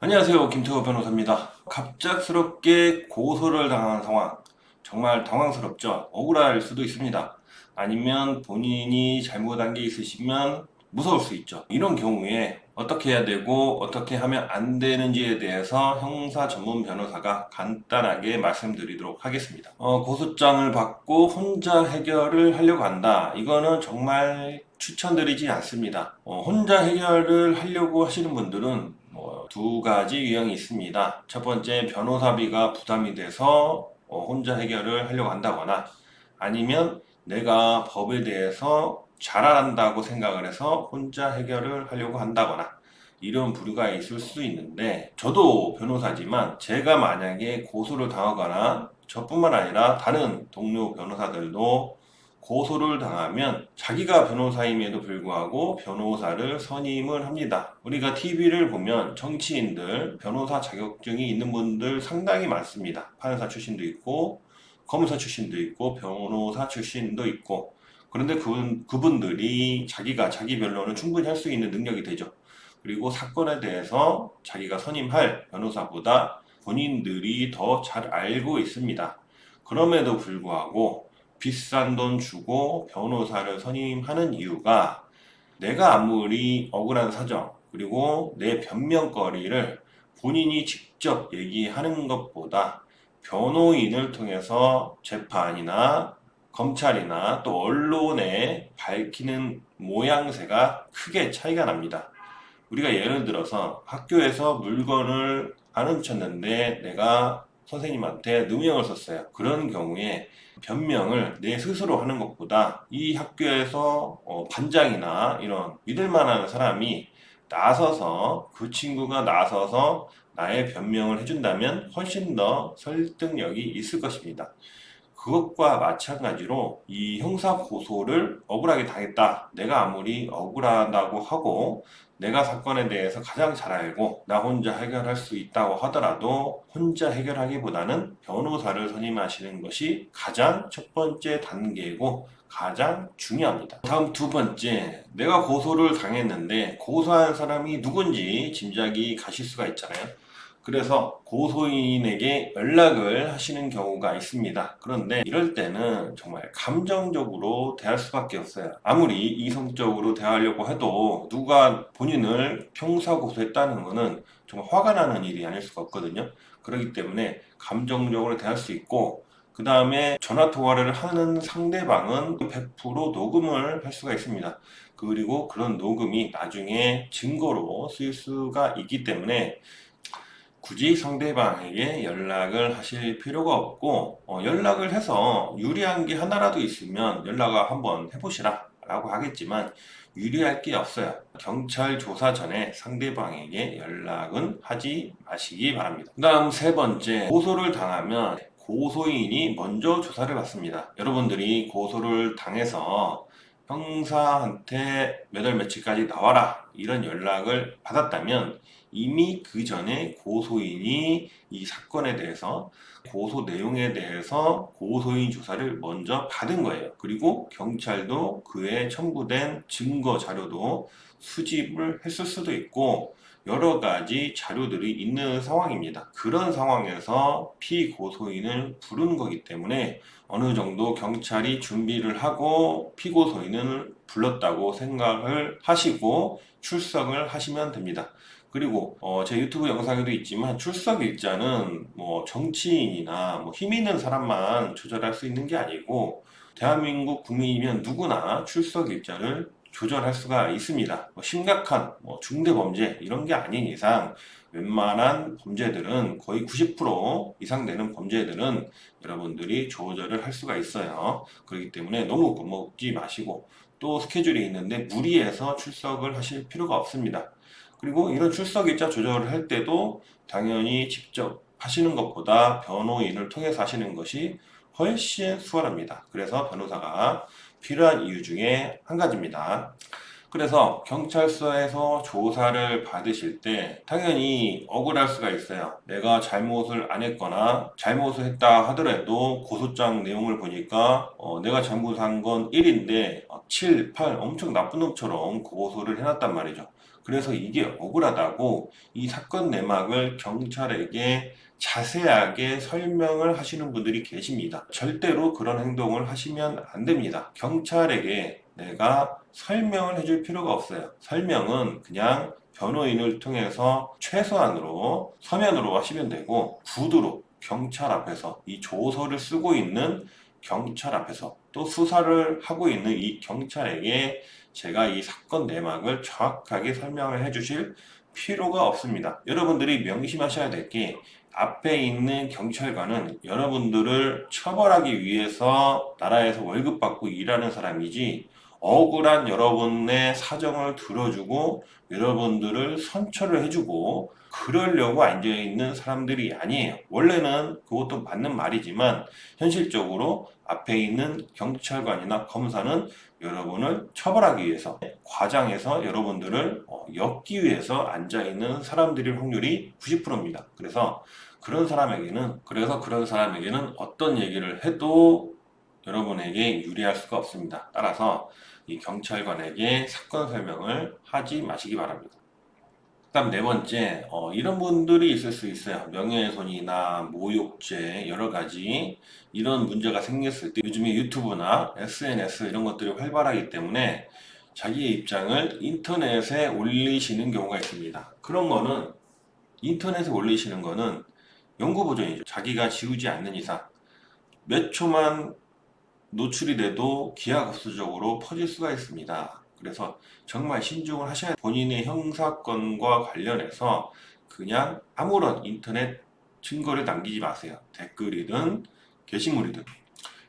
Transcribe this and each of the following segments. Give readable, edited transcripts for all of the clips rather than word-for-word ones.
안녕하세요. 김태호 변호사입니다. 갑작스럽게 고소를 당한 상황. 정말 당황스럽죠. 억울할 수도 있습니다. 아니면 본인이 잘못한 게 있으시면 무서울 수 있죠. 이런 경우에 어떻게 해야 되고 어떻게 하면 안 되는지에 대해서 형사 전문 변호사가 간단하게 말씀드리도록 하겠습니다. 고소장을 받고 혼자 해결을 하려고 한다. 이거는 정말 추천드리지 않습니다. 혼자 해결을 하려고 하시는 분들은 두 가지 유형이 있습니다. 첫 번째, 변호사비가 부담이 돼서 혼자 해결을 하려고 한다거나, 아니면 내가 법에 대해서 잘 안다고 생각을 해서 혼자 해결을 하려고 한다거나, 이런 부류가 있을 수 있는데, 저도 변호사지만 제가 만약에 고소를 당하거나 저뿐만 아니라 다른 동료 변호사들도 고소를 당하면 자기가 변호사임에도 불구하고 변호사를 선임을 합니다. 우리가 TV를 보면 정치인들, 변호사 자격증이 있는 분들 상당히 많습니다. 판사 출신도 있고, 검사 출신도 있고, 변호사 출신도 있고. 그런데 그분들이 자기가 자기 변론을 충분히 할 수 있는 능력이 되죠. 그리고 사건에 대해서 자기가 선임할 변호사보다 본인들이 더 잘 알고 있습니다. 그럼에도 불구하고 비싼 돈 주고 변호사를 선임하는 이유가, 내가 아무리 억울한 사정 그리고 내 변명거리를 본인이 직접 얘기하는 것보다 변호인을 통해서 재판이나 검찰이나 또 언론에 밝히는 모양새가 크게 차이가 납니다. 우리가 예를 들어서 학교에서 물건을 안 훔쳤는데 내가 선생님한테 누명을 썼어요. 그런 경우에 변명을 내 스스로 하는 것보다 이 학교에서 반장이나 이런 믿을 만한 사람이 나서서, 그 친구가 나서서 나의 변명을 해준다면 훨씬 더 설득력이 있을 것입니다. 그것과 마찬가지로 이 형사 고소를 억울하게 당했다. 내가 아무리 억울하다고 하고 내가 사건에 대해서 가장 잘 알고 나 혼자 해결할 수 있다고 하더라도 혼자 해결하기보다는 변호사를 선임하시는 것이 가장 첫 번째 단계고 가장 중요합니다. 다음 두 번째, 내가 고소를 당했는데 고소한 사람이 누군지 짐작이 가실 수가 있잖아요. 그래서 고소인에게 연락을 하시는 경우가 있습니다. 그런데 이럴 때는 정말 감정적으로 대할 수밖에 없어요. 아무리 이성적으로 대하려고 해도 누가 본인을 형사 고소했다는 것은 정말 화가 나는 일이 아닐 수가 없거든요. 그렇기 때문에 감정적으로 대할 수 있고, 그 다음에 전화 통화를 하는 상대방은 100% 녹음을 할 수가 있습니다. 그리고 그런 녹음이 나중에 증거로 쓰일 수가 있기 때문에 굳이 상대방에게 연락을 하실 필요가 없고, 연락을 해서 유리한 게 하나라도 있으면 연락을 한번 해보시라 라고 하겠지만 유리할 게 없어요. 경찰 조사 전에 상대방에게 연락은 하지 마시기 바랍니다. 그 다음 세 번째, 고소를 당하면 고소인이 먼저 조사를 받습니다. 여러분들이 고소를 당해서 형사한테 몇 월 며칠까지 나와라 이런 연락을 받았다면 이미 그 전에 고소인이 이 사건에 대해서, 고소 내용에 대해서 고소인 조사를 먼저 받은 거예요. 그리고 경찰도 그에 첨부된 증거 자료도 수집을 했을 수도 있고 여러 가지 자료들이 있는 상황입니다. 그런 상황에서 피고소인을 부른 거기 때문에 어느 정도 경찰이 준비를 하고 피고소인을 불렀다고 생각을 하시고 출석을 하시면 됩니다. 그리고 제 유튜브 영상에도 있지만 출석 일자는 뭐 정치인이나 뭐 힘 있는 사람만 조절할 수 있는 게 아니고 대한민국 국민이면 누구나 출석 일자를 조절할 수가 있습니다. 심각한 중대 범죄 이런 게 아닌 이상 웬만한 범죄들은 거의 90% 이상 되는 범죄들은 여러분들이 조절을 할 수가 있어요. 그렇기 때문에 너무 겁먹지 마시고, 또 스케줄이 있는데 무리해서 출석을 하실 필요가 없습니다. 그리고 이런 출석 일자 조절을 할 때도 당연히 직접 하시는 것보다 변호인을 통해서 하시는 것이 훨씬 수월합니다. 그래서 변호사가 필요한 이유 중에 한 가지입니다. 그래서 경찰서에서 조사를 받으실 때 당연히 억울할 수가 있어요. 내가 잘못을 안 했거나 잘못을 했다 하더라도 고소장 내용을 보니까 내가 잘못한 건 1인데 7, 8 엄청 나쁜 놈처럼 고소를 해놨단 말이죠. 그래서 이게 억울하다고 이 사건 내막을 경찰에게 자세하게 설명을 하시는 분들이 계십니다. 절대로 그런 행동을 하시면 안 됩니다. 경찰에게 내가 설명을 해줄 필요가 없어요. 설명은 그냥 변호인을 통해서 최소한으로 서면으로 하시면 되고, 구두로 경찰 앞에서 이 조서를 쓰고 있는 경찰 앞에서 또 수사를 하고 있는 이 경찰에게 제가 이 사건 내막을 정확하게 설명을 해주실 필요가 없습니다. 여러분들이 명심하셔야 될 게, 앞에 있는 경찰관은 여러분들을 처벌하기 위해서 나라에서 월급 받고 일하는 사람이지, 억울한 여러분의 사정을 들어주고 여러분들을 선처를 해주고 그러려고 앉아있는 사람들이 아니에요. 원래는 그것도 맞는 말이지만 현실적으로 앞에 있는 경찰관이나 검사는 여러분을 처벌하기 위해서, 과장해서 여러분들을 엮기 위해서 앉아있는 사람들일 확률이 90%입니다. 그래서 그런 사람에게는 어떤 얘기를 해도 여러분에게 유리할 수가 없습니다. 따라서 이 경찰관에게 사건 설명을 하지 마시기 바랍니다. 그다음 네 번째, 이런 분들이 있을 수 있어요. 명예훼손이나 모욕죄 여러 가지 이런 문제가 생겼을 때 요즘에 유튜브나 SNS 이런 것들이 활발하기 때문에 자기의 입장을 인터넷에 올리시는 경우가 있습니다. 그런 거는, 인터넷에 올리시는 거는 영구보존이죠. 자기가 지우지 않는 이상 몇 초만 노출이 돼도 기하급수적으로 퍼질 수가 있습니다. 그래서 정말 신중을 하셔야 돼요. 본인의 형사건과 관련해서 그냥 아무런 인터넷 증거를 남기지 마세요. 댓글이든 게시물이든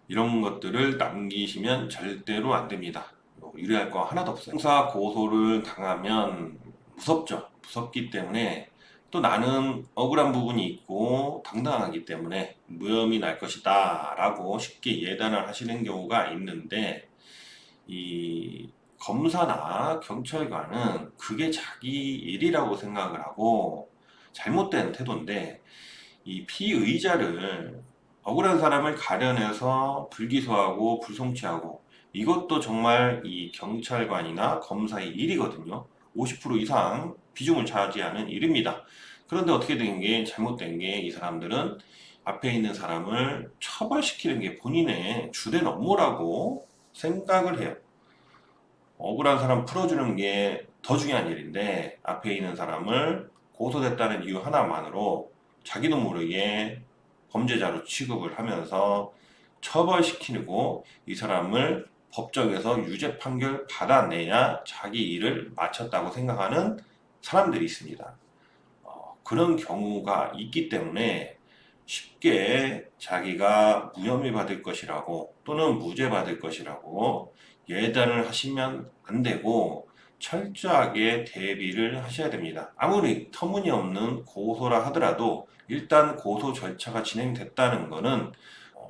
이런 것들을 남기시면 절대로 안 됩니다. 유리할 거 하나도 없어요. 형사 고소를 당하면 무섭죠. 무섭기 때문에, 또 나는 억울한 부분이 있고 당당하기 때문에 무혐의 날 것이다 라고 쉽게 예단을 하시는 경우가 있는데, 이 검사나 경찰관은 그게 자기 일이라고 생각을 하고 잘못된 태도인데, 이 피의자를, 억울한 사람을 가려내서 불기소하고 불송치하고, 이것도 정말 이 경찰관이나 검사의 일이거든요. 50% 이상 비중을 차지하는 일입니다. 그런데 어떻게 된 게, 잘못된 게, 이 사람들은 앞에 있는 사람을 처벌시키는 게 본인의 주된 업무라고 생각을 해요. 억울한 사람 풀어주는 게 더 중요한 일인데, 앞에 있는 사람을 고소됐다는 이유 하나만으로 자기도 모르게 범죄자로 취급을 하면서 처벌시키고, 이 사람을 법정에서 유죄 판결 받아내야 자기 일을 마쳤다고 생각하는 사람들이 있습니다. 그런 경우가 있기 때문에 쉽게 자기가 무혐의 받을 것이라고 또는 무죄 받을 것이라고 예단을 하시면 안 되고, 철저하게 대비를 하셔야 됩니다. 아무리 터무니없는 고소라 하더라도 일단 고소 절차가 진행됐다는 것은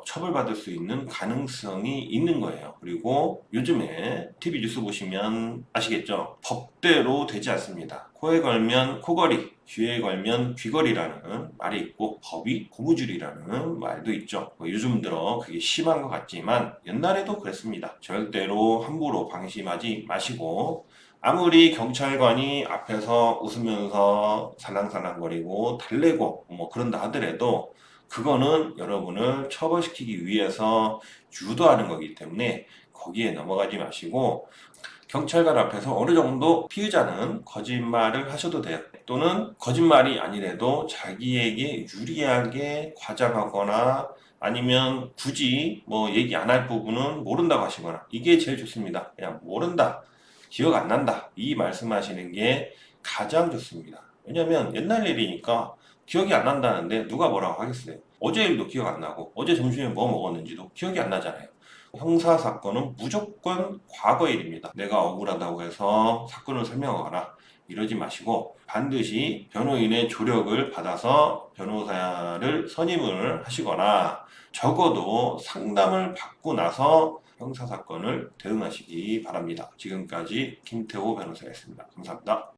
처벌받을 수 있는 가능성이 있는 거예요. 그리고 요즘에 TV 뉴스 보시면 아시겠죠? 법대로 되지 않습니다. 코에 걸면 코걸이, 귀에 걸면 귀걸이라는 말이 있고, 법이 고무줄이라는 말도 있죠. 요즘 들어 그게 심한 것 같지만 옛날에도 그랬습니다. 절대로 함부로 방심하지 마시고, 아무리 경찰관이 앞에서 웃으면서 살랑살랑거리고 달래고 뭐 그런다 하더라도 그거는 여러분을 처벌시키기 위해서 유도하는 거기 때문에 거기에 넘어가지 마시고, 경찰관 앞에서 어느 정도 피의자는 거짓말을 하셔도 돼요. 또는 거짓말이 아니래도 자기에게 유리하게 과장하거나 아니면 굳이 뭐 얘기 안 할 부분은 모른다고 하시거나, 이게 제일 좋습니다. 그냥 모른다, 기억 안 난다, 이 말씀하시는 게 가장 좋습니다. 왜냐면 옛날 일이니까 기억이 안 난다는데 누가 뭐라고 하겠어요. 어제 일도 기억 안 나고 어제 점심에 뭐 먹었는지도 기억이 안 나잖아요. 형사사건은 무조건 과거 일입니다. 내가 억울하다고 해서 사건을 설명하거나 이러지 마시고, 반드시 변호인의 조력을 받아서 변호사를 선임을 하시거나 적어도 상담을 받고 나서 형사사건을 대응하시기 바랍니다. 지금까지 김태호 변호사였습니다. 감사합니다.